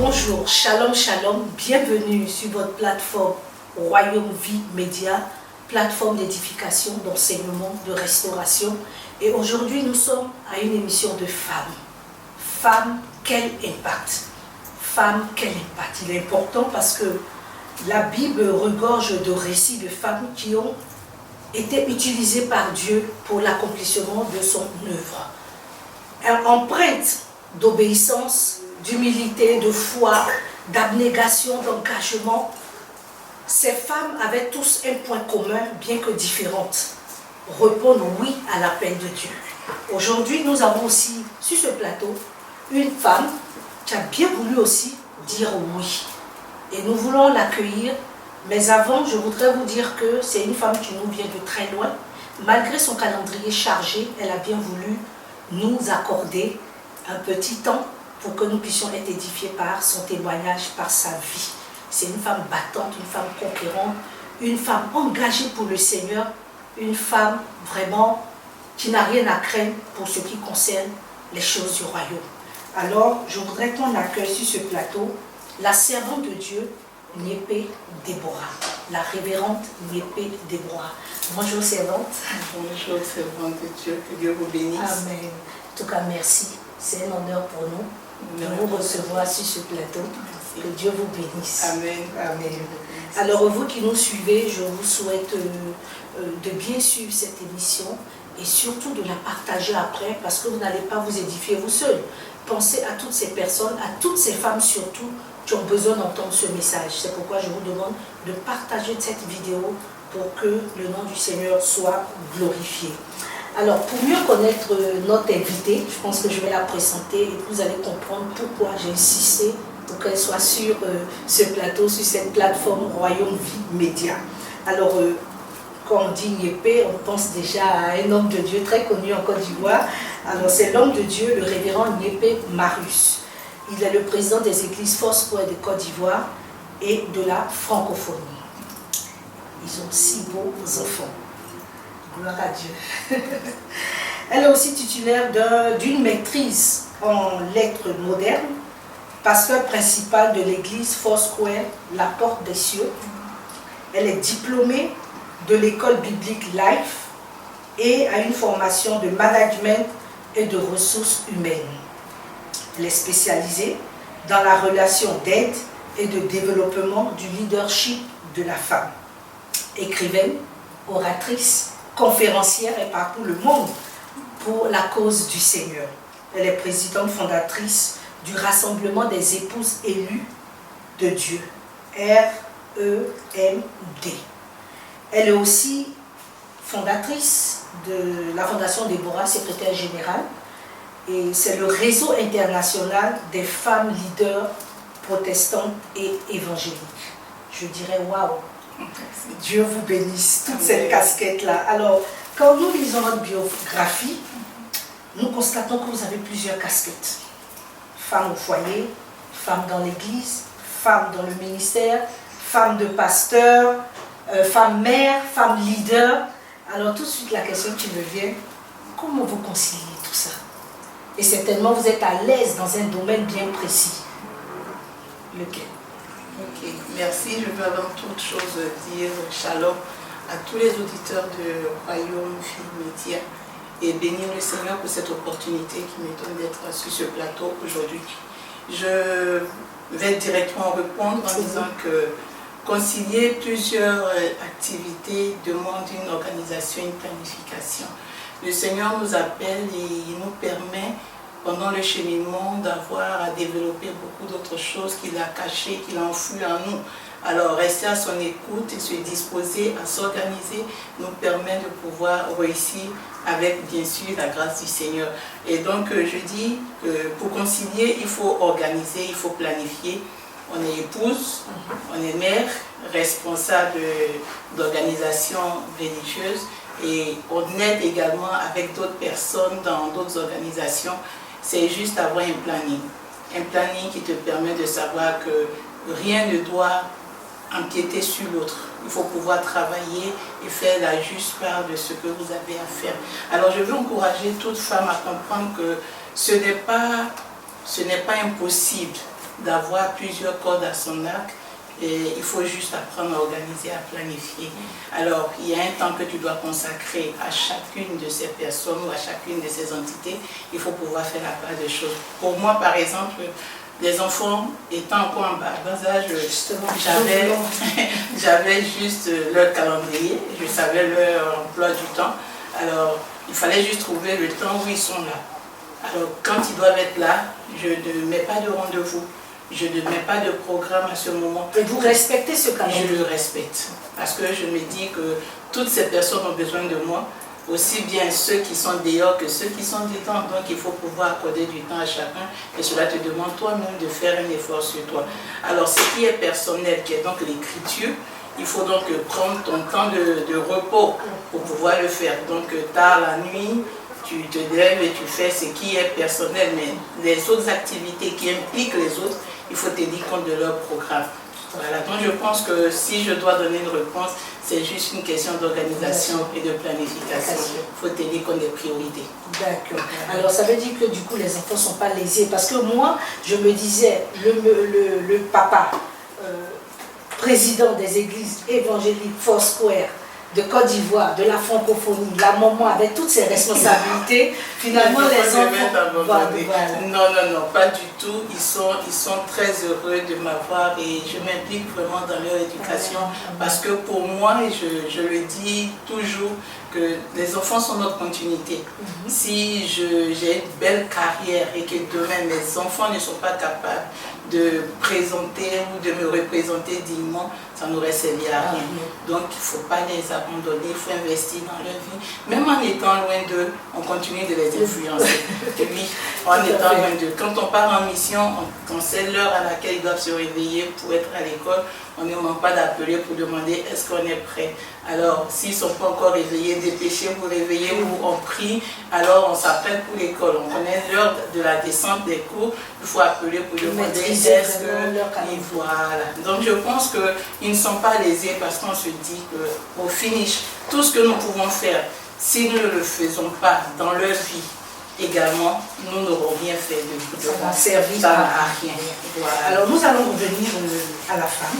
Bonjour, shalom, shalom, bienvenue sur votre plateforme Royaume Vie Média, plateforme d'édification, d'enseignement, de restauration. Et aujourd'hui, nous sommes à une émission de femmes. Femmes, quel impact? Femmes, quel impact? Il est important parce que la Bible regorge de récits de femmes qui ont été utilisées par Dieu pour l'accomplissement de son œuvre. Empreinte d'obéissance, d'humilité, de foi, d'abnégation, d'engagement. Ces femmes avaient tous un point commun, bien que différentes. Répondre oui à l'appel de Dieu. Aujourd'hui, nous avons aussi, sur ce plateau, une femme qui a bien voulu aussi dire oui. Et nous voulons l'accueillir. Mais avant, je voudrais vous dire que c'est une femme qui nous vient de très loin. Malgré son calendrier chargé, elle a bien voulu nous accorder un petit temps pour que nous puissions être édifiés par son témoignage, par sa vie. C'est une femme battante, une femme conquérante, une femme engagée pour le Seigneur, une femme vraiment qui n'a rien à craindre pour ce qui concerne les choses du royaume. Alors, je voudrais qu'on accueille sur ce plateau la servante de Dieu, Nyepé Déborah, la révérende Nyepé Déborah. Bonjour servante. Bonjour servante de Dieu, que Dieu vous bénisse. Amen. En tout cas, merci. C'est un honneur pour nous de vous recevoir sur ce plateau. Merci. Que Dieu vous bénisse. Amen. Amen. Alors, vous qui nous suivez, je vous souhaite de bien suivre cette émission et surtout de la partager après parce que vous n'allez pas vous édifier vous seul. Pensez à toutes ces personnes, à toutes ces femmes surtout qui ont besoin d'entendre ce message. C'est pourquoi je vous demande de partager cette vidéo pour que le nom du Seigneur soit glorifié. Alors, pour mieux connaître notre invitée, je pense que je vais la présenter et vous allez comprendre pourquoi j'ai insisté pour qu'elle soit sur ce plateau, sur cette plateforme Royaume Vie Média. Alors, quand on dit Nyepé, on pense déjà à un homme de Dieu très connu en Côte d'Ivoire. Alors, c'est l'homme de Dieu, le révérend Nyepé Marius. Il est le président des églises Foursquare de Côte d'Ivoire et de la francophonie. Ils ont 6 beaux enfants. Gloire à Dieu. Elle est aussi titulaire d'une maîtrise en lettres modernes, pasteur principal de l'église Foursquare, la Porte des Cieux. Elle est diplômée de l'école biblique Life et a une formation de management et de ressources humaines. Elle est spécialisée dans la relation d'aide et de développement du leadership de la femme. Écrivaine, oratrice, conférencière, elle parcourt le monde pour la cause du Seigneur. Elle est présidente fondatrice du Rassemblement des épouses élues de Dieu, REMD. Elle est aussi fondatrice de la Fondation Déborah, secrétaire générale, et c'est le réseau international des femmes leaders protestantes et évangéliques. Je dirais waouh! Dieu vous bénisse, toute cette casquette-là. Alors, quand nous lisons votre biographie, nous constatons que vous avez plusieurs casquettes. Femme au foyer, femme dans l'église, femme dans le ministère, femme de pasteur, femme mère, femme leader. Alors, tout de suite, la question qui me vient, comment vous conciliez tout ça? Et certainement, vous êtes à l'aise dans un domaine bien précis. Lequel? Ok, merci. Je veux avant toute chose dire shalom à tous les auditeurs de Royaume Vie Média et bénir le Seigneur pour cette opportunité qui me donne d'être sur ce plateau aujourd'hui. Je vais directement répondre en disant que concilier plusieurs activités demande une organisation, une planification. Le Seigneur nous appelle et il nous permet pendant le cheminement d'avoir à développer beaucoup d'autres choses qu'il a cachées, qu'il a enfouies en nous. Alors rester à son écoute et se disposer à s'organiser nous permet de pouvoir réussir avec bien sûr la grâce du Seigneur. Et donc je dis que pour concilier, il faut organiser, il faut planifier. On est épouse, on est mère, responsable d'organisation religieuse et on aide également avec d'autres personnes dans d'autres organisations. C'est juste avoir un planning qui te permet de savoir que rien ne doit empiéter sur l'autre. Il faut pouvoir travailler et faire la juste part de ce que vous avez à faire. Alors je veux encourager toute femme à comprendre que ce n'est pas impossible d'avoir plusieurs cordes à son arc. Et il faut juste apprendre à organiser, à planifier. Alors, il y a un temps que tu dois consacrer à chacune de ces personnes ou à chacune de ces entités. Il faut pouvoir faire la part des choses. Pour moi, par exemple, les enfants étant encore en bas âge, j'avais juste leur calendrier, je savais leur emploi du temps. Alors, il fallait juste trouver le temps où ils sont là. Alors, quand ils doivent être là, je ne mets pas de rendez-vous. Je ne mets pas de programme à ce moment. Et vous respectez ce calendrier? Je le respecte. Parce que je me dis que toutes ces personnes ont besoin de moi, aussi bien ceux qui sont dehors que ceux qui sont dedans. Donc il faut pouvoir accorder du temps à chacun. Et cela te demande toi-même de faire un effort sur toi. Alors ce qui est personnel, qui est donc l'écriture, il faut donc prendre ton temps de repos pour pouvoir le faire. Donc tard la nuit, tu te lèves et tu fais ce qui est personnel. Mais les autres activités qui impliquent les autres, il faut tenir compte de leur programme. Voilà, donc je pense que si je dois donner une réponse, c'est juste une question d'organisation et de planification. Il faut tenir compte des priorités. D'accord. Alors ça veut dire que du coup les enfants ne sont pas lésés. Parce que moi, je me disais, le papa, président des églises évangéliques Foursquare de Côte d'Ivoire, de la francophonie, la maman avec toutes ses responsabilités, finalement les enfants... Voilà. Non, pas du tout. Ils sont très heureux de m'avoir et je m'implique vraiment dans leur éducation parce que pour moi, je le dis toujours, que les enfants sont notre continuité. Si j'ai une belle carrière et que demain mes enfants ne sont pas capables de présenter ou de me représenter dignement, ça n'aurait servi à rien. Donc il ne faut pas les abandonner, il faut investir dans leur vie. Même en étant loin d'eux, on continue de les influencer. Oui, en étant loin d'eux. Quand on part en mission, on sait l'heure à laquelle ils doivent se réveiller pour être à l'école. On ne manque pas d'appeler pour demander est-ce qu'on est prêt. Alors, s'ils ne sont pas encore réveillés, dépêchez-vous, réveillez-vous, on prie. Alors, on s'appelle pour l'école. On connaît l'heure de la descente des cours. Il faut appeler pour demander est-ce que... Voilà. Donc, je pense qu'ils ne sont pas lésés parce qu'on se dit qu'au finish, tout ce que nous pouvons faire, si nous ne le faisons pas dans leur vie, également, nous n'aurons rien fait de ça va servir ça à rien. Voilà. Alors nous allons revenir à la femme,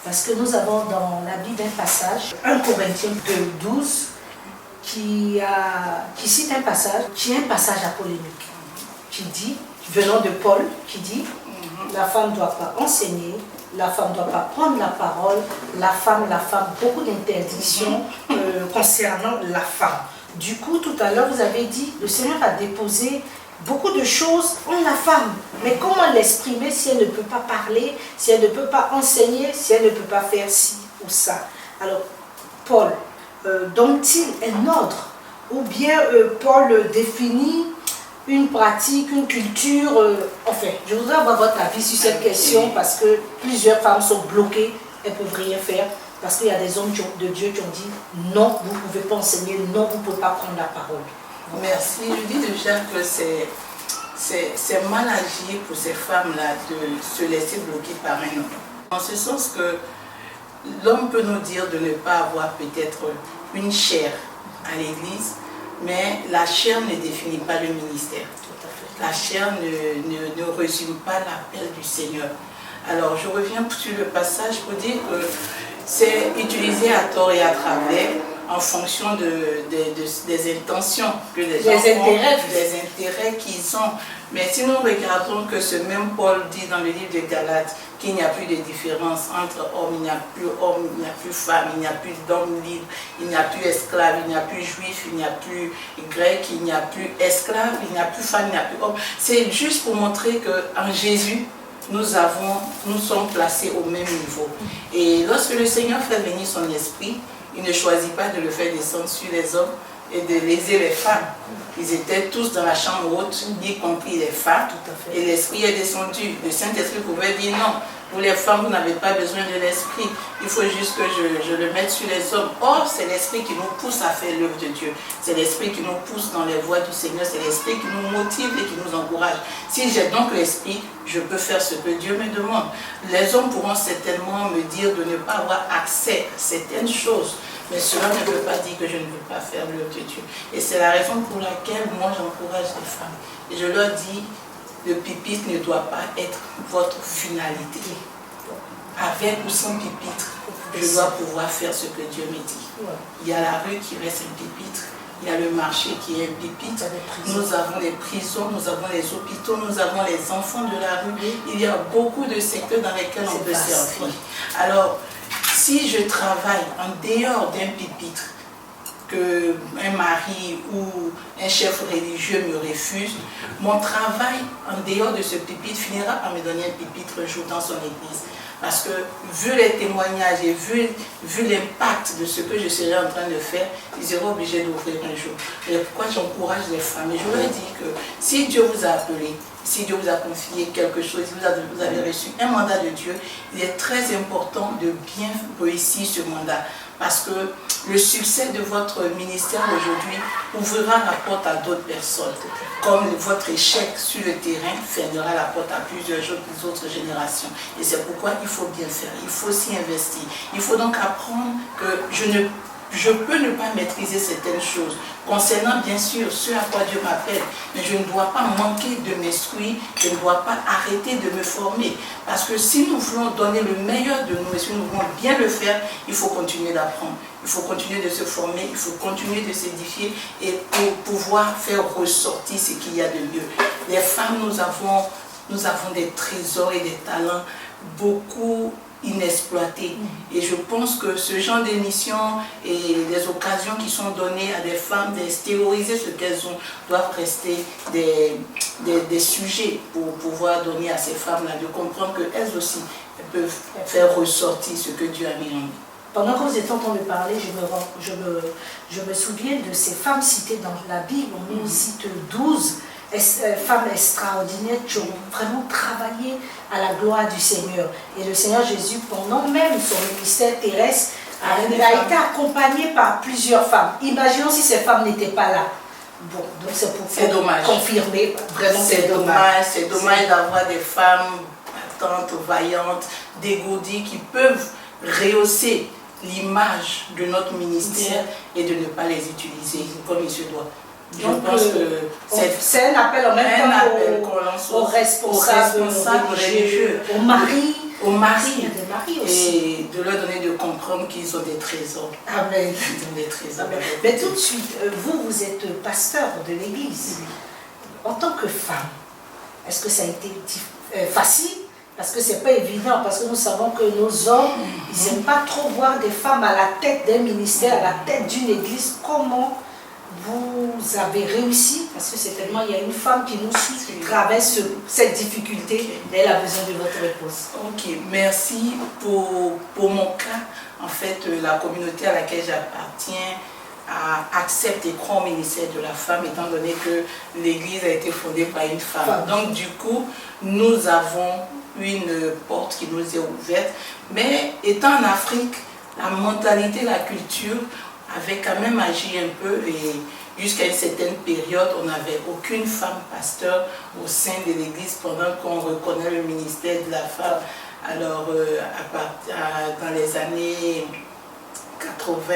parce que nous avons dans la Bible un passage, 1 Corinthiens 2:12, qui cite un passage, qui est un passage à polémique, qui dit, venant de Paul, qui dit, la femme ne doit pas enseigner, la femme ne doit pas prendre la parole, la femme, beaucoup d'interdictions concernant la femme. Du coup, tout à l'heure, vous avez dit, le Seigneur a déposé beaucoup de choses en la femme. Mais comment l'exprimer si elle ne peut pas parler, si elle ne peut pas enseigner, si elle ne peut pas faire ci ou ça? Alors, Paul, donne-t-il un ordre? Ou bien Paul définit une pratique, une culture? Enfin, je voudrais avoir votre avis sur cette question parce que plusieurs femmes sont bloquées, elles ne peuvent rien faire. Parce qu'il y a des hommes de Dieu qui ont dit non, vous ne pouvez pas enseigner, non, vous ne pouvez pas prendre la parole. Merci. Je dis déjà que c'est mal agi pour ces femmes-là de se laisser bloquer par un homme. En ce sens que l'homme peut nous dire de ne pas avoir peut-être une chair à l'église, mais la chair ne définit pas le ministère. La chair ne résume pas l'appel du Seigneur. Alors je reviens sur le passage pour dire que c'est utilisé à tort et à travers en fonction des intentions que les gens ont, des intérêts qu'ils ont. Mais si nous regardons que ce même Paul dit dans le livre de Galates qu'il n'y a plus de différence entre hommes, il n'y a plus homme, il n'y a plus femme, il n'y a plus d'homme libre, il n'y a plus esclave, il n'y a plus juif, il n'y a plus grec, il n'y a plus esclave, il n'y a plus femme, il n'y a plus homme. C'est juste pour montrer qu'en Jésus, nous sommes placés au même niveau. Et lorsque le Seigneur fait venir son esprit, il ne choisit pas de le faire descendre sur les hommes et de léser les femmes. Ils étaient tous dans la chambre haute, y compris les femmes. Et l'esprit est descendu. Le Saint-Esprit pouvait dire non. Vous les femmes, vous n'avez pas besoin de l'esprit. Il faut juste que je le mette sur les hommes. Or, c'est l'esprit qui nous pousse à faire l'œuvre de Dieu. C'est l'esprit qui nous pousse dans les voies du Seigneur. C'est l'esprit qui nous motive et qui nous encourage. Si j'ai donc l'esprit, je peux faire ce que Dieu me demande. Les hommes pourront certainement me dire de ne pas avoir accès à certaines choses. Mais cela ne veut pas dire que je ne veux pas faire l'œuvre de Dieu. Et c'est la raison pour laquelle moi j'encourage les femmes. Et je leur dis, le pupitre ne doit pas être votre finalité. Avec ou sans pupitre, je dois pouvoir faire ce que Dieu me dit. Il y a la rue qui reste un pupitre. Il y a le marché qui est un pupitre. Nous avons les prisons, nous avons les hôpitaux, nous avons les enfants de la rue. Il y a beaucoup de secteurs dans lesquels on peut servir. Alors, si je travaille en dehors d'un pupitre, qu'un mari ou un chef religieux me refuse, mon travail en dehors de ce pupitre finira par me donner un pupitre un jour dans son église. Parce que vu les témoignages et vu l'impact de ce que je serai en train de faire, ils seront obligés d'ouvrir un jour. Et pourquoi j'encourage les femmes? Et je leur dis que si Dieu vous a appelé, si Dieu vous a confié quelque chose, si vous avez reçu un mandat de Dieu, il est très important de bien réussir ce mandat. Parce que le succès de votre ministère aujourd'hui ouvrira la porte à d'autres personnes. Comme votre échec sur le terrain fermera la porte à plusieurs autres générations. Et c'est pourquoi il faut bien faire, il faut s'y investir. Il faut donc apprendre que je peux ne pas maîtriser certaines choses. Concernant bien sûr ce à quoi Dieu m'appelle, mais je ne dois pas manquer de m'instruire, je ne dois pas arrêter de me former. Parce que si nous voulons donner le meilleur de nous et si nous voulons bien le faire, il faut continuer d'apprendre. Il faut continuer de se former, il faut continuer de s'édifier et pour pouvoir faire ressortir ce qu'il y a de mieux. Les femmes, nous avons des trésors et des talents beaucoup inexploités. Et je pense que ce genre d'émissions et des occasions qui sont données à des femmes d'extérioriser ce qu'elles ont doivent rester des sujets pour pouvoir donner à ces femmes-là de comprendre qu'elles aussi elles peuvent faire ressortir ce que Dieu a mis en eux. Pendant que vous étiez en train de parler, je me souviens de ces femmes citées dans la Bible. On nous cite 12 femmes extraordinaires qui ont vraiment travaillé à la gloire du Seigneur. Et le Seigneur Jésus, pendant même son ministère terrestre, a été accompagné par plusieurs femmes. Imaginons si ces femmes n'étaient pas là. Bon, donc c'est pour confirmer. Vraiment, c'est dommage. C'est dommage d'avoir des femmes battantes, vaillantes, dégourdies qui peuvent rehausser l'image de notre ministère et de ne pas les utiliser comme il se doit. Donc, je pense que c'est un appel en même temps aux responsables religieux, aux maris. Aux maris. Il y a des maris aussi. Et de leur donner de comprendre qu'ils ont des trésors. Amen. Ils ont des trésors. Amen. Mais tout de suite, vous êtes pasteur de l'église. En tant que femme, est-ce que ça a été facile? Parce que ce n'est pas évident, parce que nous savons que nos hommes, ils n'aiment pas trop voir des femmes à la tête d'un ministère, à la tête d'une église. Comment vous avez réussi? Parce que c'est tellement, il y a une femme qui nous suit, qui traverse cette difficulté, et elle a besoin de votre réponse. Ok, merci pour mon cas. En fait, la communauté à laquelle j'appartiens accepte et croit au ministère de la femme, étant donné que l'église a été fondée par une femme. Donc du coup, nous avons une porte qui nous est ouverte. Mais étant en Afrique, la mentalité, la culture avait quand même agi un peu et jusqu'à une certaine période, on n'avait aucune femme pasteur au sein de l'église pendant qu'on reconnaît le ministère de la femme. Alors, dans les années 80,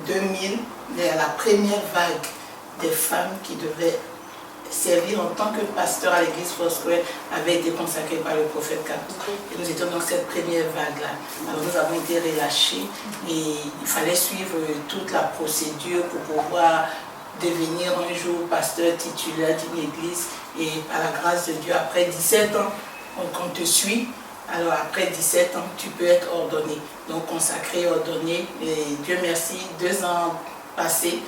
2000, la première vague des femmes qui devaient servir en tant que pasteur à l'église Foursquare avait été consacrée par le prophète Kabou. Et nous étions dans cette première vague-là. Alors nous avons été relâchés et il fallait suivre toute la procédure pour pouvoir devenir un jour pasteur titulaire d'une église. Et par la grâce de Dieu, après 17 ans, on te suit. Alors après 17 ans, tu peux être ordonné. Donc consacré, ordonné. Et Dieu merci, 2 ans passés,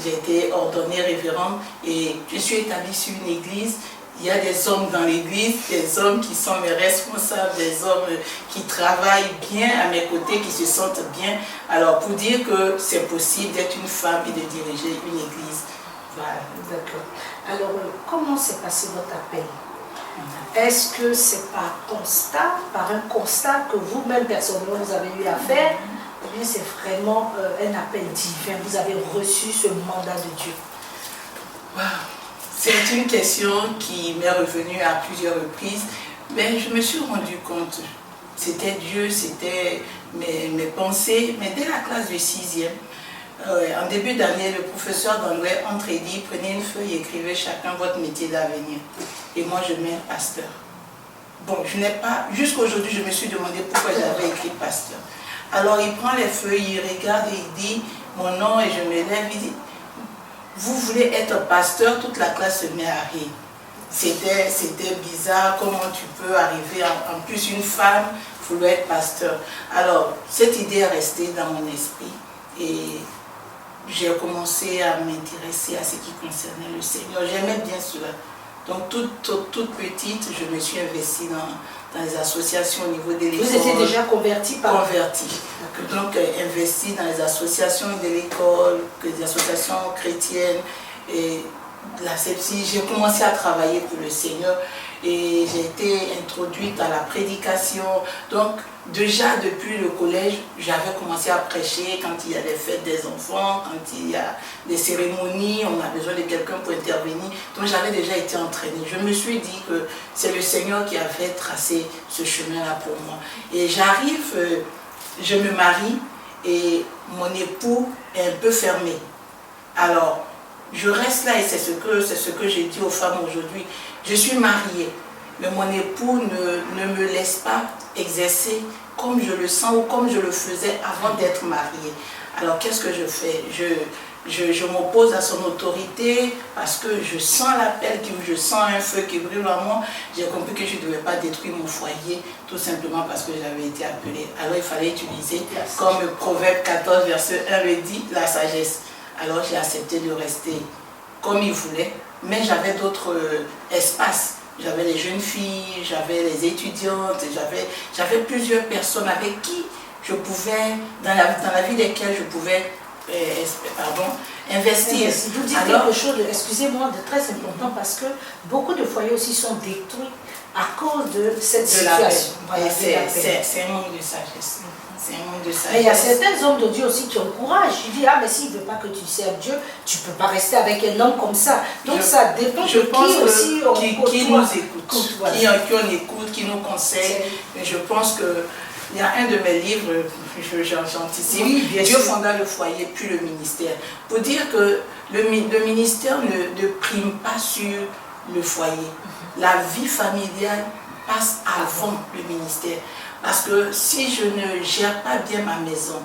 j'ai été ordonnée révérende et je suis établie sur une église. Il y a des hommes dans l'église, des hommes qui sont mes responsables, des hommes qui travaillent bien à mes côtés, qui se sentent bien. Alors pour dire que c'est possible d'être une femme et de diriger une église. Voilà. D'accord. Alors comment s'est passé votre appel? Est-ce que c'est par un constat que vous-même personnellement vous avez eu à faire? Ou bien c'est vraiment un appel divin? Vous avez reçu ce mandat de Dieu? Wow. C'est une question qui m'est revenue à plusieurs reprises, mais je me suis rendu compte, c'était Dieu, c'était mes pensées, mais dès la classe de 6e, En début d'année, le professeur d'anglais entre et dit, prenez une feuille et écrivez chacun votre métier d'avenir. Et moi, je mets pasteur. Bon, je n'ai pas, jusqu'aujourd'hui, je me suis demandé pourquoi j'avais écrit pasteur. Alors, il prend les feuilles, il regarde et il dit mon nom et je me lève, il dit, vous voulez être pasteur, toute la classe se met à rire. C'était bizarre, comment tu peux arriver, en plus une femme, vouloir être pasteur. Alors, cette idée est restée dans mon esprit et j'ai commencé à m'intéresser à ce qui concernait le Seigneur. J'aimais bien cela. Donc, toute petite, je me suis investie dans les associations au niveau de l'école. Vous étiez déjà convertie par... Convertie. Donc, investie dans les associations de l'école, les associations chrétiennes. Et la sepsie, j'ai commencé à travailler pour le Seigneur et j'ai été introduite à la prédication. Donc, déjà depuis le collège, j'avais commencé à prêcher quand il y a des fêtes des enfants, quand il y a des cérémonies, on a besoin de quelqu'un pour intervenir. Donc, j'avais déjà été entraînée. Je me suis dit que c'est le Seigneur qui avait tracé ce chemin-là pour moi. Et j'arrive, je me marie et mon époux est un peu fermé. Alors, je reste là et c'est ce que j'ai dit aux femmes aujourd'hui. Je suis mariée, mais mon époux ne me laisse pas exercer comme je le sens ou comme je le faisais avant d'être mariée. Alors qu'est-ce que je fais? Je m'oppose à son autorité parce que je sens l'appel, je sens un feu qui brûle en moi. J'ai compris que je ne devais pas détruire mon foyer tout simplement parce que j'avais été appelée. Alors il fallait utiliser, comme le Proverbe 14, verset 1 me dit, la sagesse. Alors j'ai accepté de rester comme il voulait, mais j'avais d'autres espaces. J'avais les jeunes filles, j'avais les étudiantes, j'avais plusieurs personnes avec qui je pouvais, dans la vie desquelles je pouvais investir. Vous dites quelque chose, excusez-moi, de très important parce que beaucoup de foyers aussi sont détruits à cause de cette situation. Voilà, c'est un manque de sagesse. C'est un manque de sagesse. Mais il y a certains hommes de Dieu aussi qui ont courage. Ils disent, ah mais s'il ne veut pas que tu serves Dieu, tu ne peux pas rester avec un homme comme ça. Donc ça dépend de qui nous écoute, qui on écoute, qui nous conseille. Mais je pense que il y a un de mes livres, j'anticipe, oui, Dieu fonda le foyer puis le ministère. Pour dire que le ministère ne prime pas sur le foyer. La vie familiale passe avant le ministère. Parce que si je ne gère pas bien ma maison,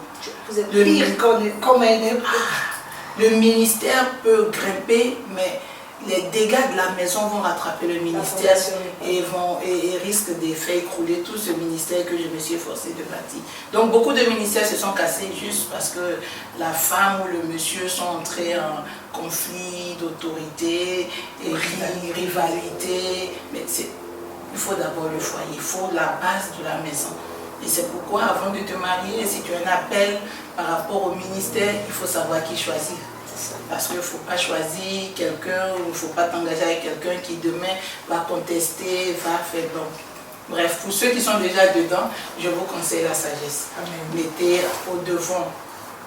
vous êtes pire comme un le ministère peut grimper, mais les dégâts de la maison vont rattraper le ministère et risquent de faire écrouler tout ce ministère que je me suis efforcée de bâtir. Donc beaucoup de ministères se sont cassés juste parce que la femme ou le monsieur sont entrés en conflit d'autorité et rivalité. Mais il faut d'abord le foyer, il faut la base de la maison. Et c'est pourquoi avant de te marier, si tu as un appel par rapport au ministère, il faut savoir qui choisir. Parce qu'il ne faut pas choisir quelqu'un, il ne faut pas t'engager avec quelqu'un qui demain va contester, va faire bon. Bref, pour ceux qui sont déjà dedans, je vous conseille la sagesse. Amen. Mettez au devant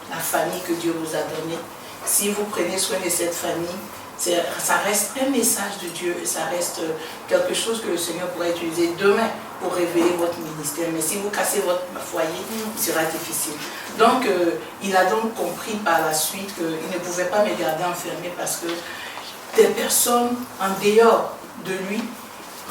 la famille que Dieu vous a donnée. Si vous prenez soin de cette famille, ça reste un message de Dieu, ça reste quelque chose que le Seigneur pourra utiliser demain pour révéler votre ministère. Mais si vous cassez votre foyer, il sera difficile. Donc, il a donc compris par la suite qu'il ne pouvait pas me garder enfermé parce que des personnes en dehors de lui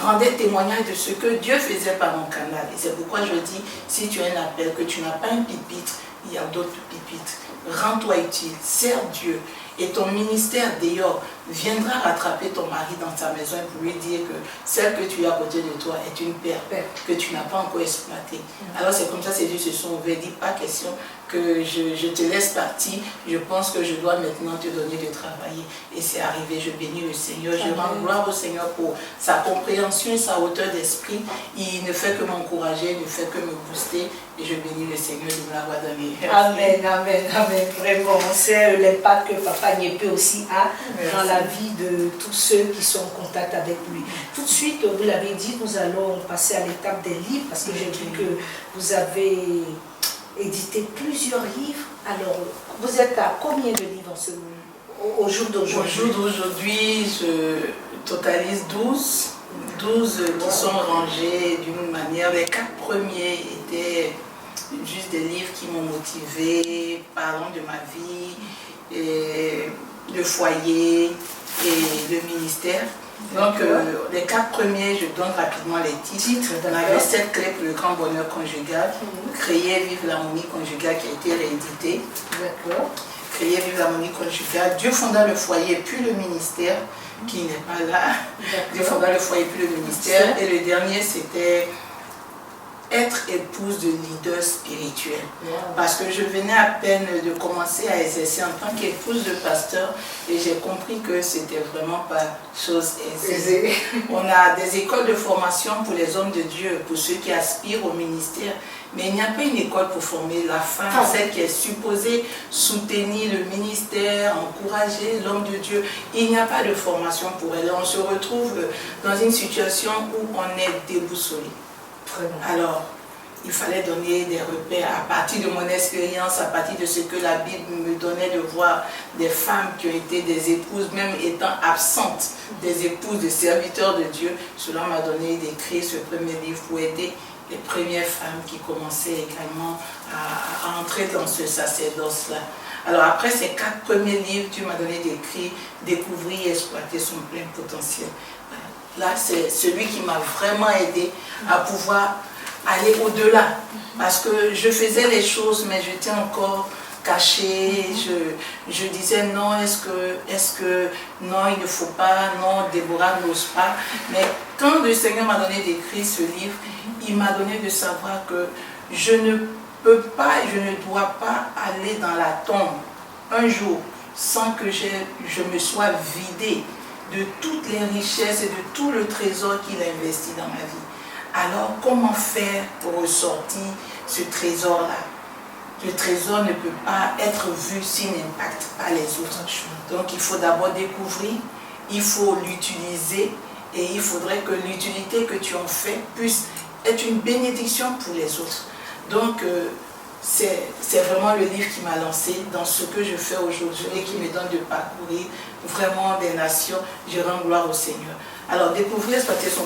rendaient témoignage de ce que Dieu faisait par mon canal. Et c'est pourquoi je dis, si tu as un appel, que tu n'as pas un pupitre, il y a d'autres pupitres. Rends-toi utile, sers Dieu. Et ton ministère dehors viendra rattraper ton mari dans sa maison pour lui dire que celle que tu as à côté de toi est une perle que tu n'as pas encore exploitée. Alors c'est comme ça, ces yeux se sont ouverts, dit pas question que je te laisse partir, je pense que je dois maintenant te donner de travailler. Et c'est arrivé, je bénis le Seigneur, je rends gloire au Seigneur pour sa compréhension et sa hauteur d'esprit. Il ne fait que m'encourager, il ne fait que me booster et je bénis le Seigneur de me l'avoir donné. Amen, amen, amen. Vraiment, c'est l'impact que Papa Niépé aussi a dans la vie de tous ceux qui sont en contact avec lui. Tout de suite, vous l'avez dit, nous allons passer à l'étape des livres parce que j'ai vu que vous avez édité plusieurs livres. Alors, vous êtes à combien de livres au jour d'aujourd'hui? Au jour d'aujourd'hui, je totalise 12 qui sont rangés d'une manière. Les 4 premiers étaient juste des livres qui m'ont motivé, parlant de ma vie, et le foyer et le ministère. Donc, les 4 premiers, je donne rapidement les titres. On avait 7 clés pour le grand bonheur conjugal. Créer, vivre l'harmonie conjugale qui a été réédité. D'accord. Créer, vivre l'harmonie conjugale. Dieu fonda le foyer, puis le ministère, qui n'est pas là. Dieu fonda le foyer, puis le ministère. Et le dernier, c'était être épouse de leader spirituel. Parce que je venais à peine de commencer à exercer en tant qu'épouse de pasteur et j'ai compris que c'était vraiment pas chose aisée. On a des écoles de formation pour les hommes de Dieu, pour ceux qui aspirent au ministère, mais il n'y a pas une école pour former la femme, celle qui est supposée soutenir le ministère, encourager l'homme de Dieu. Il n'y a pas de formation pour elle. On se retrouve dans une situation où on est déboussolé. Alors, il fallait donner des repères à partir de mon expérience, à partir de ce que la Bible me donnait de voir des femmes qui ont été des épouses, même étant absentes, des épouses, des serviteurs de Dieu. Cela m'a donné d'écrire ce premier livre pour aider les premières femmes qui commençaient également à entrer dans ce sacerdoce-là. Alors après ces 4 premiers livres, Dieu m'a donné d'écrire, découvrir et exploiter son plein potentiel. Là, c'est celui qui m'a vraiment aidé à pouvoir aller au-delà. Parce que je faisais les choses, mais j'étais encore cachée. Je disais non, est-ce que non, il ne faut pas, non, Déborah n'ose pas. Mais quand le Seigneur m'a donné d'écrire ce livre, il m'a donné de savoir que je ne peux pas, je ne dois pas aller dans la tombe un jour sans que je me sois vidée de toutes les richesses et de tout le trésor qu'il a investi dans ma vie. Alors, comment faire pour ressortir ce trésor-là? Le trésor ne peut pas être vu s'il n'impacte pas les autres. Donc, il faut d'abord découvrir, il faut l'utiliser et il faudrait que l'utilité que tu en fais puisse être une bénédiction pour les autres. Donc, c'est vraiment le livre qui m'a lancé dans ce que je fais aujourd'hui et qui me donne de parcourir vraiment des nations. Je rends gloire au Seigneur. Alors, découvrir, exploiter son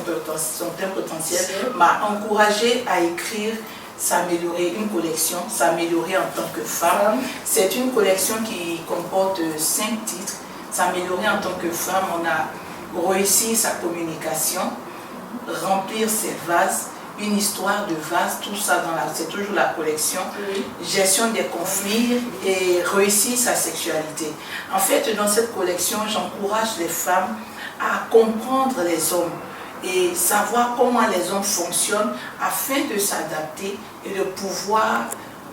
plein potentiel m'a encouragé à écrire, s'améliorer, une collection, s'améliorer en tant que femme. C'est une collection qui comporte 5 titres. S'améliorer en tant que femme, on a réussi sa communication, remplir ses vases, une histoire de vase, tout ça c'est toujours la collection, gestion des conflits et réussir sa sexualité. En fait, dans cette collection, j'encourage les femmes à comprendre les hommes et savoir comment les hommes fonctionnent afin de s'adapter et de pouvoir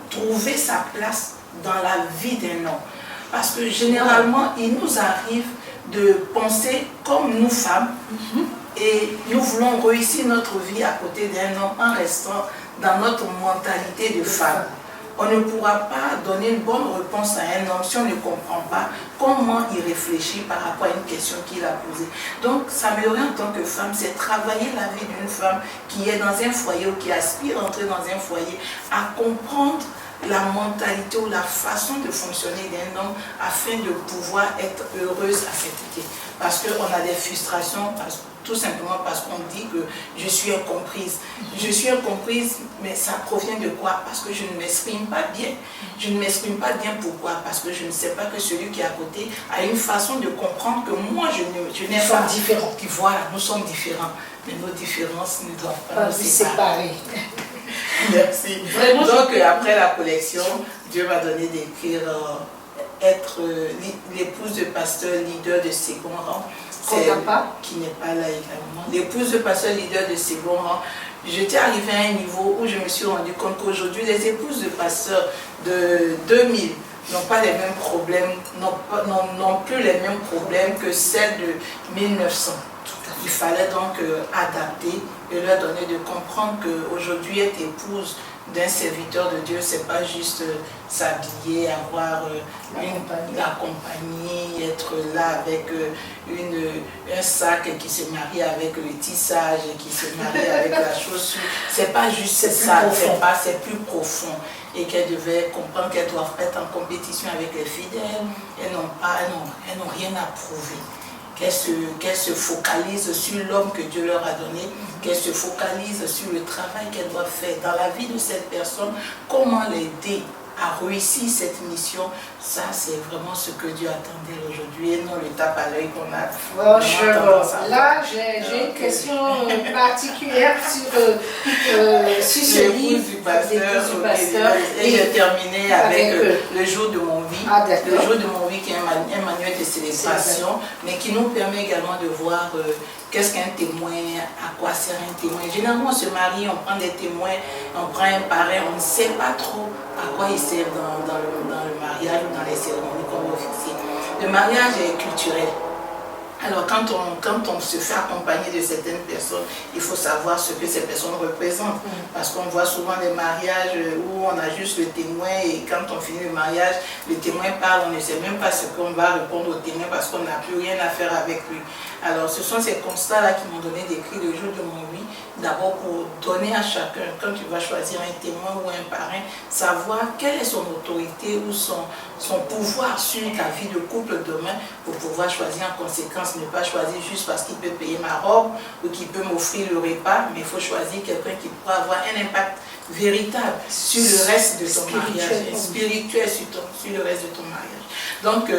trouver sa place dans la vie d'un homme. Parce que généralement, il nous arrive de penser comme nous femmes, et nous voulons réussir notre vie à côté d'un homme en restant dans notre mentalité de femme. On ne pourra pas donner une bonne réponse à un homme si on ne comprend pas comment il réfléchit par rapport à une question qu'il a posée. Donc, s'améliorer en tant que femme, c'est travailler la vie d'une femme qui est dans un foyer ou qui aspire à entrer dans un foyer, à comprendre la mentalité ou la façon de fonctionner d'un homme afin de pouvoir être heureuse à cet été. Parce qu'on a des frustrations, tout simplement parce qu'on dit que je suis incomprise. Je suis incomprise, mais ça provient de quoi? Parce que je ne m'exprime pas bien. Je ne m'exprime pas bien, pourquoi? Parce que je ne sais pas que celui qui est à côté a une façon de comprendre que moi, je n'ai pas. Différents. Voilà, nous sommes différents. Mais nos différences ne doivent pas nous séparer. Merci. Vraiment, donc, après la collection, Dieu m'a donné d'écrire être l'épouse de pasteur leader de second rang. Qui n'est pas là également. L'épouse de pasteur leader de second rang. J'étais arrivée à un niveau où je me suis rendu compte qu'aujourd'hui, les épouses de pasteurs de 2000 n'ont pas les mêmes problèmes, n'ont plus les mêmes problèmes que celles de 1900. Il fallait donc adapter et leur donner de comprendre qu'aujourd'hui, être épouse d'un serviteur de Dieu, c'est pas juste s'habiller, avoir la compagnie, être là avec un sac qui se marie avec le tissage, qui se marie avec la chaussure. C'est pas juste ça, c'est plus profond. Et qu'elle devait comprendre qu'elles doivent être en compétition avec les fidèles. Elles n'ont rien à prouver. qu'elle se focalise sur l'homme que Dieu leur a donné, qu'elle se focalise sur le travail qu'elle doit faire dans la vie de cette personne, comment l'aider à réussir cette mission. Ça, c'est vraiment ce que Dieu attendait aujourd'hui et non le tape à l'œil qu'on a. Franchement, là, j'ai une question particulière sur ce livre du pasteur. Et j'ai terminé avec le jour de mon vie. Le jour de mon vie qui est un manuel de célébration, mais qui nous permet également de voir qu'est-ce qu'un témoin, à quoi sert un témoin. Généralement, on se marie, on prend des témoins, on prend un parrain, on ne sait pas trop à quoi ils servent dans le mariage ou dans les cérémonies comme officier. Le mariage est culturel. Alors quand on se fait accompagner de certaines personnes, il faut savoir ce que ces personnes représentent. Parce qu'on voit souvent des mariages où on a juste le témoin et quand on finit le mariage, le témoin parle, on ne sait même pas ce qu'on va répondre au témoin parce qu'on n'a plus rien à faire avec lui. Alors ce sont ces constats-là qui m'ont donné d'écrire le jour de mon vie. D'abord pour donner à chacun, quand tu vas choisir un témoin ou un parrain, savoir quelle est son autorité ou son pouvoir sur ta vie de couple demain pour pouvoir choisir en conséquence. Ne pas choisir juste parce qu'il peut payer ma robe ou qu'il peut m'offrir le repas, mais il faut choisir quelqu'un qui pourra avoir un impact véritable sur le reste de ton mariage, spirituel sur le reste de ton mariage. Donc,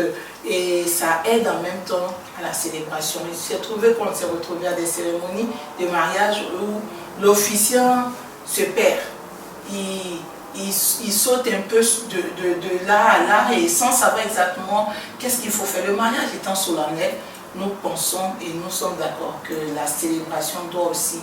et ça aide en même temps à la célébration. Il s'est trouvé qu'on s'est retrouvé à des cérémonies de mariage où l'officiant se perd. Il saute un peu de là à là et sans savoir exactement qu'est-ce qu'il faut faire. Le mariage étant solennel, nous pensons et nous sommes d'accord que la célébration doit aussi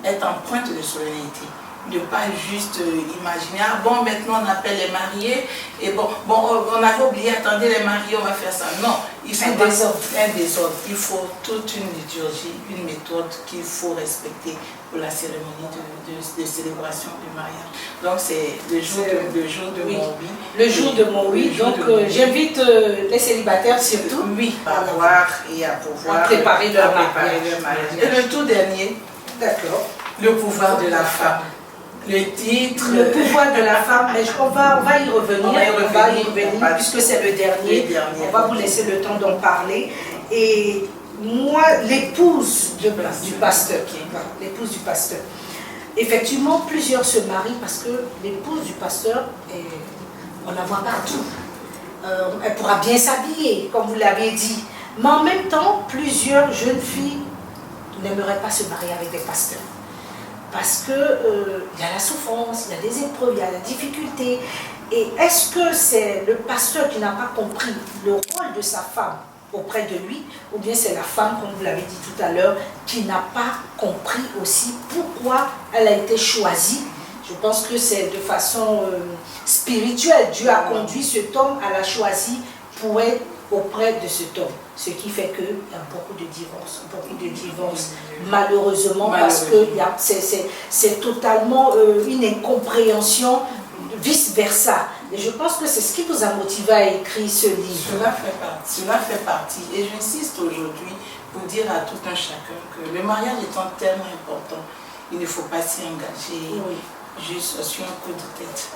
être empreinte de solennité. Ne pas juste imaginer, ah bon, maintenant on appelle les mariés, et bon, on avait oublié, attendez les mariés, on va faire ça. Non, il faut un désordre. Il faut toute une liturgie, une méthode qu'il faut respecter pour la cérémonie de célébration du mariage. Donc c'est le jour de mon oui. Le jour de mon oui, donc j'invite les célibataires surtout à voir et à pouvoir préparer leur mariage. Et le tout dernier, d'accord, le pouvoir de la femme. Le titre. Le pouvoir de la femme, mais on va y revenir, puisque c'est le dernier. On va vous laisser le temps d'en parler. Et moi, l'épouse du pasteur, l'épouse du pasteur. Effectivement, plusieurs se marient parce que l'épouse du pasteur, on la voit partout. Elle pourra bien s'habiller, comme vous l'avez dit. Mais en même temps, plusieurs jeunes filles n'aimeraient pas se marier avec des pasteurs. Parce qu'il y a la souffrance, il y a des épreuves, il y a la difficulté. Et est-ce que c'est le pasteur qui n'a pas compris le rôle de sa femme auprès de lui, ou bien c'est la femme, comme vous l'avez dit tout à l'heure, qui n'a pas compris aussi pourquoi elle a été choisie? Je pense que c'est de façon spirituelle. Dieu a conduit cet homme à la choisir pour être auprès de cet homme. Ce qui fait qu'il y a beaucoup de divorces, malheureusement, parce que c'est totalement une incompréhension, vice-versa. Et je pense que c'est ce qui vous a motivé à écrire ce livre. Cela fait partie. Et j'insiste aujourd'hui pour dire à tout un chacun que le mariage étant tellement important, il ne faut pas s'y engager juste sur un coup de tête.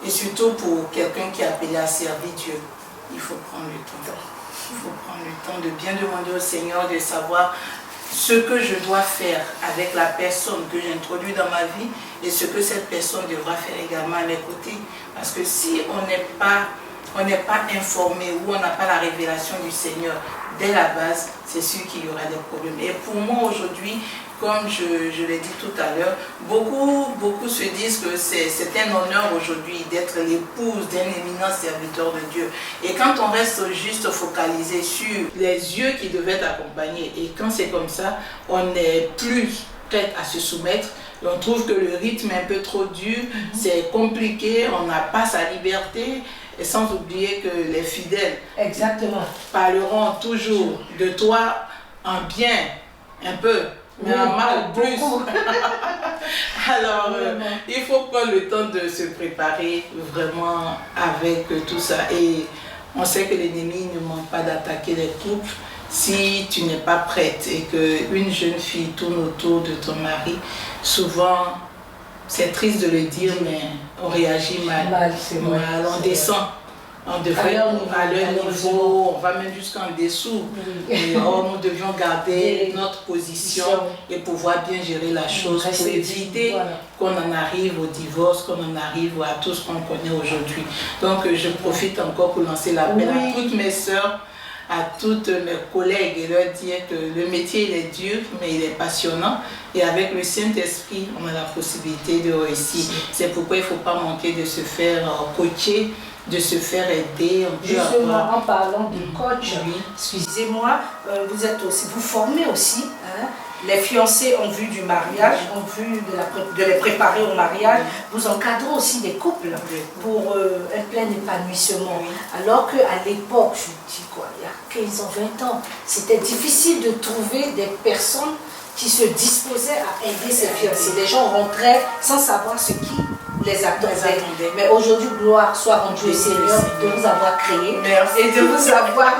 Et surtout pour quelqu'un qui est appelé à servir Dieu, il faut prendre le temps. Il faut prendre le temps de bien demander au Seigneur de savoir ce que je dois faire avec la personne que j'introduis dans ma vie et ce que cette personne devra faire également à mes côtés. Parce que si on n'est pas informé ou on n'a pas la révélation du Seigneur dès la base, c'est sûr qu'il y aura des problèmes. Et pour moi aujourd'hui, comme je l'ai dit tout à l'heure, beaucoup se disent que c'est un honneur aujourd'hui d'être l'épouse d'un éminent serviteur de Dieu. Et quand on reste juste focalisé sur les yeux qui devaient accompagner, et quand c'est comme ça, on n'est plus prêt à se soumettre. On trouve que le rythme est un peu trop dur, c'est compliqué, on n'a pas sa liberté. Et sans oublier que les fidèles parleront toujours de toi en bien, un peu, mais en mal plus. Alors, il faut prendre le temps de se préparer vraiment avec tout ça. Et on sait que l'ennemi ne manque pas d'attaquer les couples si tu n'es pas prête et qu'une jeune fille tourne autour de ton mari. Souvent, c'est triste de le dire, mais on réagit mal. On descend. On devrait à leur niveau, on va même jusqu'en dessous. Et nous devions garder notre position et pouvoir bien gérer la chose pour éviter qu'on en arrive au divorce, qu'on en arrive à tout ce qu'on connaît aujourd'hui. Donc je profite encore pour lancer l'appel à toutes mes sœurs, à toutes mes collègues et leur dire que le métier il est dur mais il est passionnant et avec le Saint-Esprit on a la possibilité de réussir. C'est pourquoi il ne faut pas manquer de se faire coacher, de se faire aider. Justement, en parlant de coach, excusez-moi, vous êtes aussi, vous formez aussi les fiancés en vue du mariage, en vue de les préparer au mariage. Vous encadrez aussi des couples pour un plein épanouissement. Alors qu'à l'époque, je dis quoi, il y a 15 ans, 20 ans, c'était difficile de trouver des personnes qui se disposaient à aider ces fiancés. Les gens rentraient sans savoir ce qui les attendait. Mais aujourd'hui, gloire soit rendue au Seigneur de vous avoir créé et de vous avoir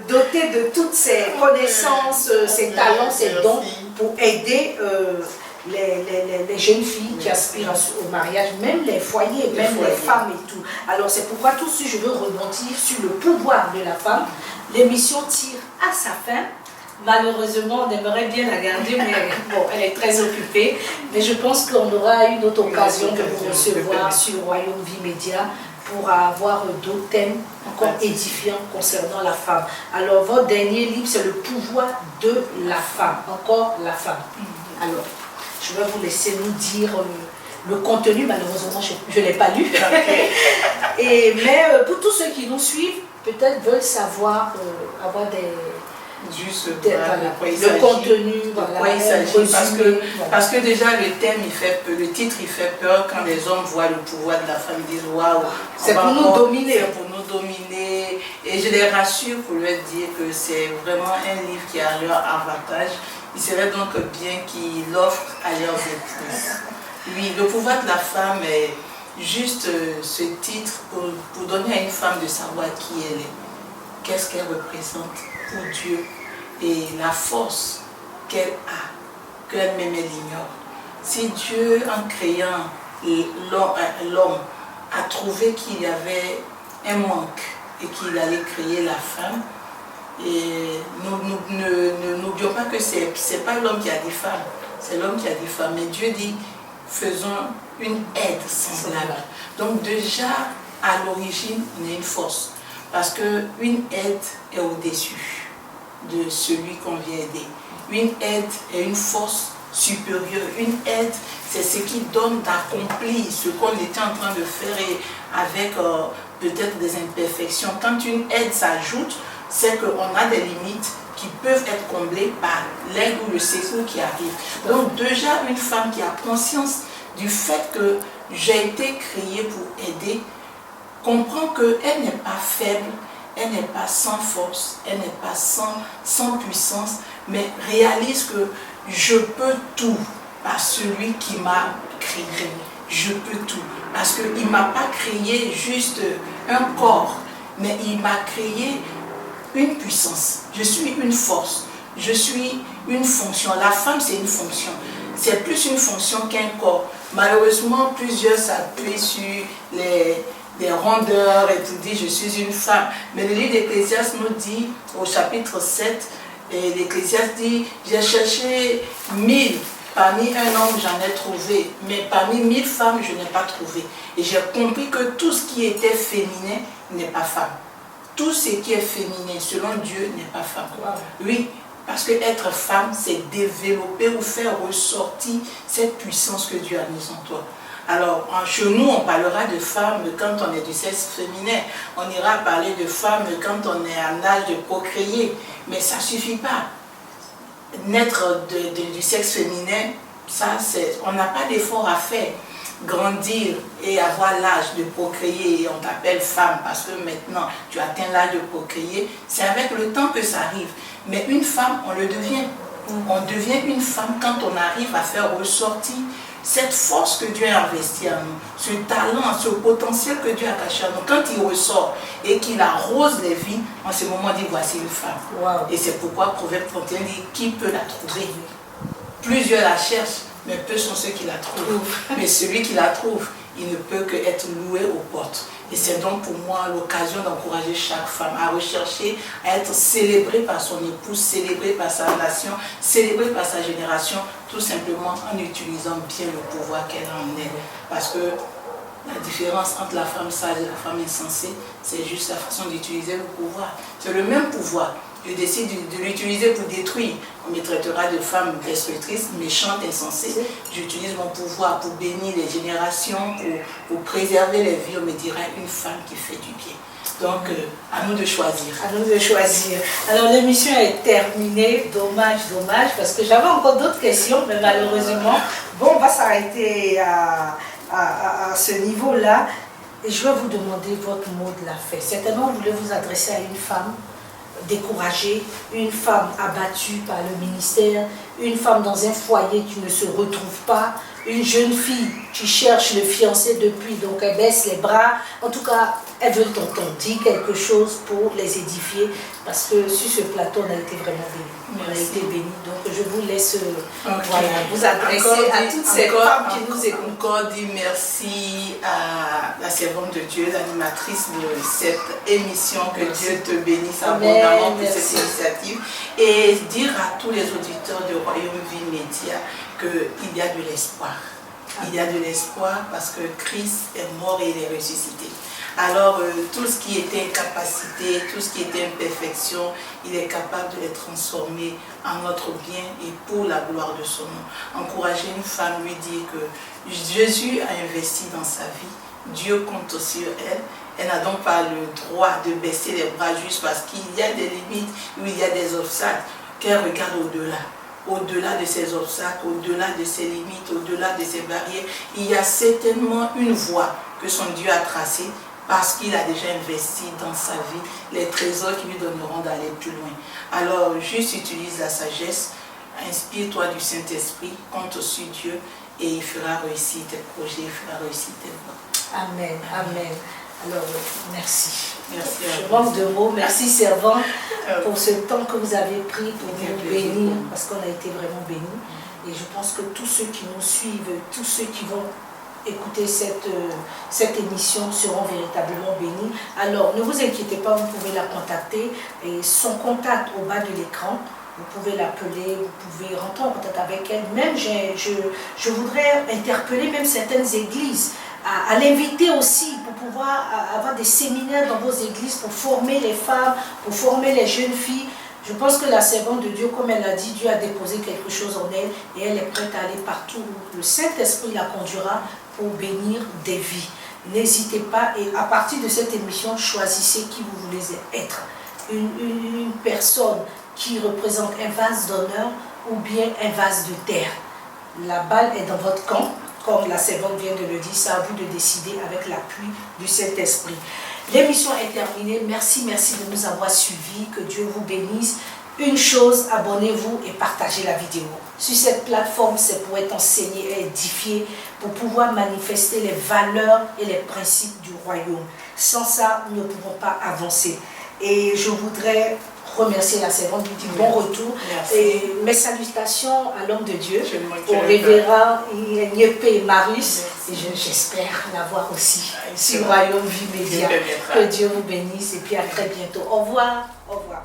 doté de toutes ces connaissances, ces talents, ces dons pour aider les jeunes filles qui aspirent au mariage, même les foyers, même les femmes et tout. Alors c'est pourquoi tout de suite je veux rebondir sur le pouvoir de la femme. L'émission tire à sa fin. Malheureusement, on aimerait bien la garder, mais bon, elle est très occupée. Mais je pense qu'on aura une autre occasion de vous recevoir sur Royaume Vie Média pour avoir d'autres thèmes encore édifiants concernant la femme. Alors, votre dernier livre, c'est le pouvoir de la femme, encore la femme. Alors, je vais vous laisser nous dire le contenu. Malheureusement, je ne l'ai pas lu. Mais pour tous ceux qui nous suivent, peut-être veulent savoir, avoir des... Juste le contenu, parce que déjà le thème il fait peur, le titre il fait peur quand les hommes voient le pouvoir de la femme, ils disent waouh, c'est pour nous dominer. C'est pour nous dominer. Et je les rassure pour leur dire que c'est vraiment un livre qui a leur avantage. Il serait donc bien qu'ils l'offrent à leurs épouses. Oui, le pouvoir de la femme est juste ce titre pour donner à une femme de savoir qui elle est, qu'est-ce qu'elle représente pour Dieu et la force qu'elle a, qu'elle-même elle ignore. Si Dieu, en créant l'homme, a trouvé qu'il y avait un manque et qu'il allait créer la femme, et nous n'oublions pas que ce n'est pas l'homme qui a dit femme, c'est l'homme qui a dit femme. Mais Dieu dit, faisons une aide semblable. Donc déjà, à l'origine, on a une force. Parce qu'une aide est au-dessus de celui qu'on vient aider. Une aide est une force supérieure. Une aide, c'est ce qui donne d'accomplir ce qu'on était en train de faire et avec peut-être des imperfections. Quand une aide s'ajoute, c'est qu'on a des limites qui peuvent être comblées par l'aide ou le secours qui arrive. Donc déjà, une femme qui a conscience du fait que j'ai été créée pour aider, comprend qu'elle n'est pas faible, elle n'est pas sans force, elle n'est pas sans puissance, mais réalise que je peux tout par celui qui m'a créé. Je peux tout. Parce qu'il ne m'a pas créé juste un corps, mais il m'a créé une puissance. Je suis une force, je suis une fonction. La femme, c'est une fonction. C'est plus une fonction qu'un corps. Malheureusement, plusieurs s'appuient sur les rondeurs et tout dit je suis une femme. Mais le livre d'Ecclésiaste nous dit au chapitre 7, et l'Ecclésiaste dit j'ai cherché 1000, parmi un homme j'en ai trouvé, mais parmi 1000 femmes je n'ai pas trouvé. Et j'ai compris que tout ce qui était féminin n'est pas femme. Tout ce qui est féminin selon Dieu n'est pas femme. Oui, parce que être femme c'est développer ou faire ressortir cette puissance que Dieu a mise en toi. Alors, chez nous, on parlera de femmes quand on est du sexe féminin. On ira parler de femmes quand on est en âge de procréer. Mais ça ne suffit pas. Naître du sexe féminin, on n'a pas d'effort à faire. Grandir et avoir l'âge de procréer, et on t'appelle femme parce que maintenant tu atteins l'âge de procréer, c'est avec le temps que ça arrive. Mais une femme, on le devient. On devient une femme quand on arrive à faire ressortir cette force que Dieu a investie en nous, ce talent, ce potentiel que Dieu a caché en nous. Quand il ressort et qu'il arrose les vies, en ce moment on dit voici une femme. Wow. Et c'est pourquoi Proverbe 31 dit qui peut la trouver? Plusieurs la cherchent, mais peu sont ceux qui la trouvent. Mais celui qui la trouve, il ne peut qu'être loué aux portes. Et c'est donc pour moi l'occasion d'encourager chaque femme à rechercher, à être célébrée par son épouse, célébrée par sa nation, célébrée par sa génération, tout simplement en utilisant bien le pouvoir qu'elle a en elle. Parce que la différence entre la femme sage et la femme insensée, c'est juste la façon d'utiliser le pouvoir. C'est le même pouvoir. Je décide de l'utiliser pour détruire. On me traitera de femme destructrice, méchante, insensée. J'utilise mon pouvoir pour bénir les générations, pour préserver les vies. On me dira une femme qui fait du bien. Donc, à nous de choisir. À nous de choisir. Alors, l'émission est terminée. Dommage, dommage, parce que j'avais encore d'autres questions, mais malheureusement, bon, on va s'arrêter à ce niveau-là. Et je vais vous demander votre mot de la fin. Certainement, vous voulez vous adresser à une femme découragée, une femme abattue par le ministère, une femme dans un foyer qui ne se retrouve pas, une jeune fille qui cherche le fiancé depuis, donc elle baisse les bras. En tout cas, elle veut t'entendre dire quelque chose pour les édifier, parce que sur ce plateau, on a été vraiment bénis. On a été bénis. Donc je vous laisse voilà, vous adresser à toutes ces femmes qui nous écoutent. Encore dire merci à la servante de Dieu, l'animatrice de cette émission, que Dieu te bénisse abondamment pour cette initiative, et dire à tous les auditeurs de Royaume Vie Média qu'il y a de l'espoir. Il y a de l'espoir parce que Christ est mort et il est ressuscité. Alors, tout ce qui était incapacité, tout ce qui était imperfection, il est capable de les transformer en notre bien et pour la gloire de son nom. Encourager une femme, lui dire que Jésus a investi dans sa vie, Dieu compte sur elle. Elle n'a donc pas le droit de baisser les bras juste parce qu'il y a des limites ou il y a des obstacles, qu'elle regarde au-delà. Au-delà de ces obstacles, au-delà de ces limites, au-delà de ces barrières, il y a certainement une voie que son Dieu a tracée parce qu'il a déjà investi dans sa vie les trésors qui lui donneront d'aller plus loin. Alors, juste utilise la sagesse, inspire-toi du Saint-Esprit, compte sur Dieu et il fera réussir tes projets, il fera réussir tes voies. Amen, amen. Alors, merci. Merci. Je manque de mots. Merci, servante, pour ce temps que vous avez pris pour nous bénir, parce qu'on a été vraiment bénis. Et je pense que tous ceux qui nous suivent, tous ceux qui vont écouter cette émission seront véritablement bénis. Alors, ne vous inquiétez pas, vous pouvez la contacter. Et son contact au bas de l'écran, vous pouvez l'appeler, vous pouvez rentrer en contact avec elle. Même, je voudrais interpeller même certaines églises à l'inviter aussi pour pouvoir avoir des séminaires dans vos églises pour former les femmes, pour former les jeunes filles. Je pense que la servante de Dieu, comme elle a dit, Dieu a déposé quelque chose en elle et elle est prête à aller partout où le Saint-Esprit la conduira pour bénir des vies. N'hésitez pas et à partir de cette émission, choisissez qui vous voulez être. Une personne qui représente un vase d'honneur ou bien un vase de terre. La balle est dans votre camp. Comme la servante vient de le dire, c'est à vous de décider avec l'appui du Saint-Esprit. L'émission est terminée. Merci de nous avoir suivis. Que Dieu vous bénisse. Une chose, abonnez-vous et partagez la vidéo. Sur cette plateforme, c'est pour être enseigné et édifié, pour pouvoir manifester les valeurs et les principes du royaume. Sans ça, nous ne pouvons pas avancer. Et je voudrais remercier la servante, lui dire bon retour. Merci. Et mes salutations à l'homme de Dieu, au révérend Niepé Marius. Et j'espère l'avoir aussi sur Royaume Vie Média. Que Dieu vous bénisse et puis à très bientôt. Au revoir. Au revoir.